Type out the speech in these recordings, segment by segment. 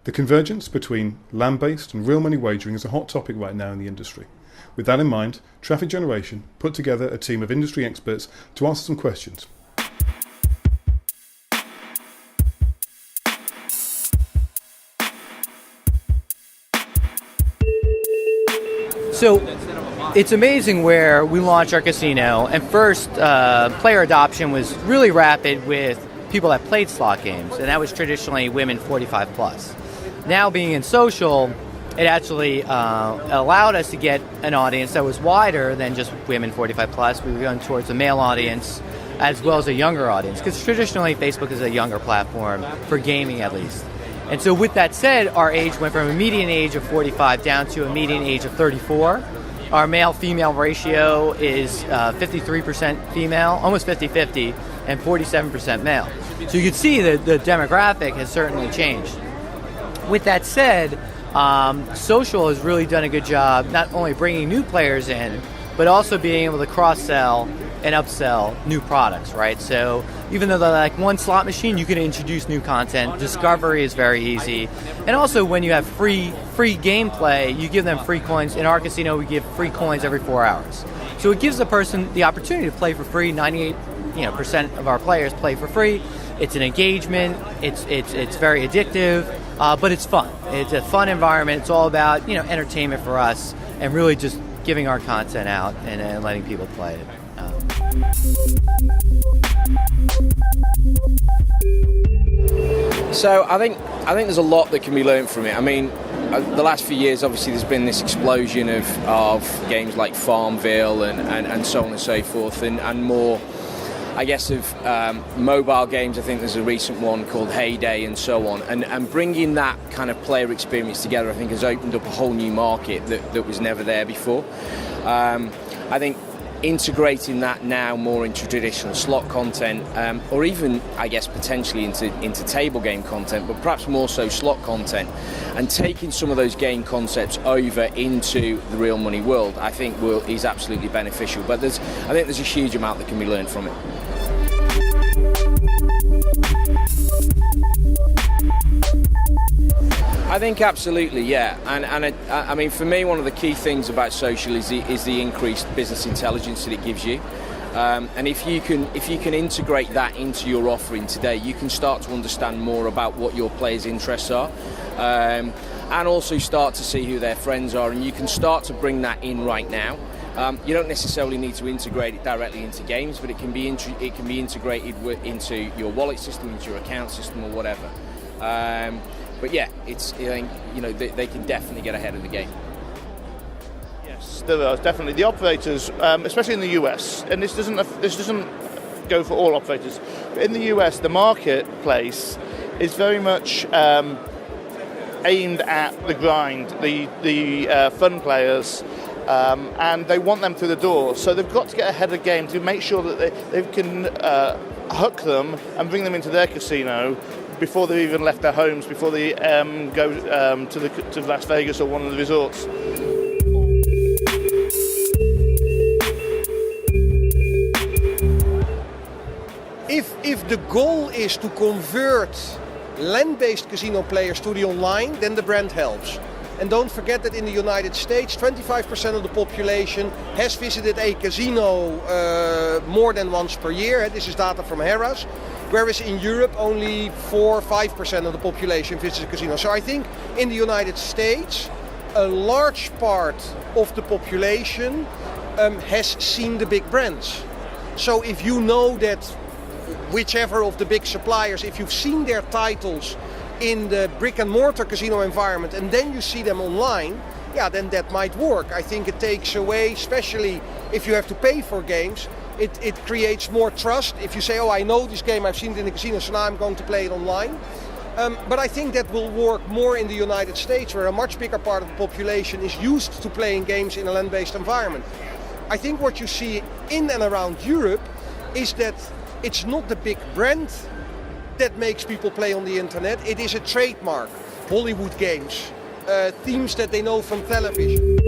The convergence between land-based and real money wagering is a hot topic right now in the industry. With that in mind, Traffic Generation put together a team of industry experts to answer some questions. So it's amazing where we launched our casino, and first player adoption was really rapid with people that played slot games, and that was traditionally women 45 plus. Now being in social, it actually allowed us to get an audience that was wider than just women 45 plus. We were going towards a male audience as well as a younger audience, because traditionally Facebook is a younger platform for gaming at least. And so with that said, our age went from a median age of 45 down to a median age of 34. Our male-female ratio is 53% female, almost 50-50, and 47% male. So you can see that the demographic has certainly changed. With that said, social has really done a good job not only bringing new players in, but also being able to cross-sell and upsell new products, right? So even though they're like one slot machine, you can introduce new content. Discovery is very easy. And also when you have free gameplay, you give them free coins. In our casino, we give free coins every 4 hours. So it gives the person the opportunity to play for free. 98% of our players play for free. It's an engagement. It's very addictive, but it's fun. It's a fun environment. It's all about entertainment for us, and really just giving our content out and letting people play it. So I think there's a lot that can be learned from it. I mean, the last few years, obviously, there's been this explosion of games like Farmville and so on and so forth, and more, I guess, of mobile games. I think there's a recent one called Heyday and so on. And bringing that kind of player experience together, I think, has opened up a whole new market that was never there before. I think integrating that now more into traditional slot content, or even, I guess, potentially into table game content, but perhaps more so slot content, and taking some of those game concepts over into the real money world, I think is absolutely beneficial. But I think there's a huge amount that can be learned from it. I think absolutely, yeah. And I mean, for me, one of the key things about social is the increased business intelligence that it gives you. And if you can integrate that into your offering today, you can start to understand more about what your players' interests are, and also start to see who their friends are, and you can start to bring that in right now. You don't necessarily need to integrate it directly into games, but it can be integrated into your wallet system, into your account system, or whatever. But yeah, they can definitely get ahead of the game. Yes, there are definitely the operators, especially in the US, and this doesn't go for all operators. But in the US, the marketplace is very much aimed at the grind, the fun players. And they want them through the door, so they've got to get ahead of the game to make sure that they can hook them and bring them into their casino before they've even left their homes, before they go to Las Vegas or one of the resorts. If the goal is to convert land-based casino players to the online, then the brand helps. And don't forget that in the United States, 25% of the population has visited a casino more than once per year. This is data from Harrah's. Whereas in Europe, only 4 or 5% of the population visits a casino. So I think in the United States, a large part of the population has seen the big brands. So if you know that whichever of the big suppliers, if you've seen their titles in the brick and mortar casino environment and then you see them online, yeah, then that might work. I think it takes away, especially if you have to pay for games, it creates more trust. If you say, oh, I know this game, I've seen it in the casino, so now I'm going to play it online. But I think that will work more in the United States, where a much bigger part of the population is used to playing games in a land-based environment. I think what you see in and around Europe is that it's not the big brand that makes people play on the internet. It is a trademark. Hollywood games, themes that they know from television.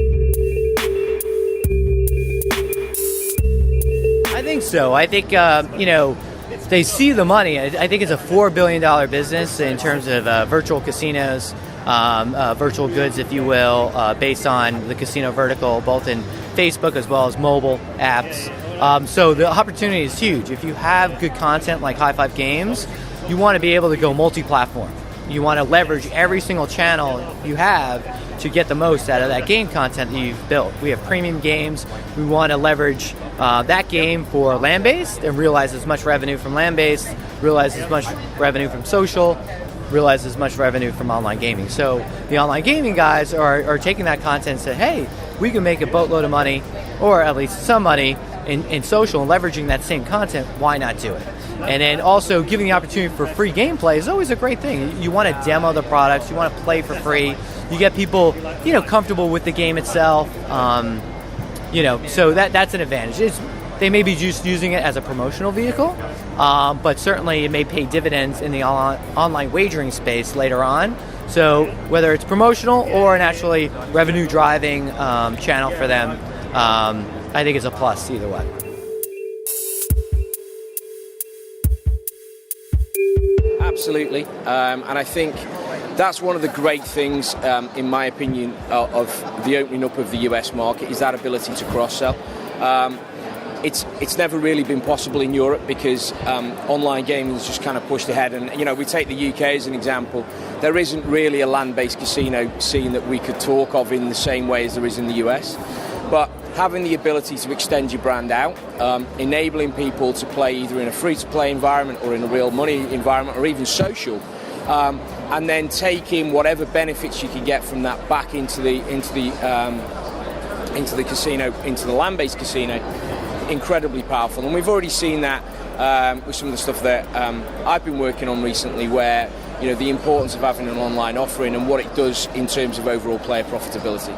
I think so. I think, they see the money. I think it's a $4 billion business in terms of virtual casinos, virtual goods, if you will, based on the casino vertical, both in Facebook as well as mobile apps. So the opportunity is huge. If you have good content like High Five Games, you want to be able to go multi-platform. You want to leverage every single channel you have to get the most out of that game content that you've built. We have premium games. We want to leverage that game for land-based and realize as much revenue from land-based, realize as much revenue from social, realize as much revenue from online gaming. So the online gaming guys are taking that content and say, hey, we can make a boatload of money, or at least some money, in social, and leveraging that same content. Why not do it? And then also giving the opportunity for free gameplay is always a great thing. You want to demo the products, you want to play for free, you get people, comfortable with the game itself. So that's an advantage. They may be just using it as a promotional vehicle, but certainly it may pay dividends in the online wagering space later on. So whether it's promotional or an actually revenue-driving channel for them, I think it's a plus either way. Absolutely, and I think that's one of the great things, in my opinion, of the opening up of the US market, is that ability to cross-sell. It's never really been possible in Europe because online gaming has just kind of pushed ahead. And we take the UK as an example. There isn't really a land-based casino scene that we could talk of in the same way as there is in the US. But having the ability to extend your brand out, enabling people to play either in a free-to-play environment or in a real money environment or even social, and then taking whatever benefits you can get from that back into the casino, into the land-based casino, incredibly powerful. And we've already seen that with some of the stuff that I've been working on recently, where the importance of having an online offering and what it does in terms of overall player profitability.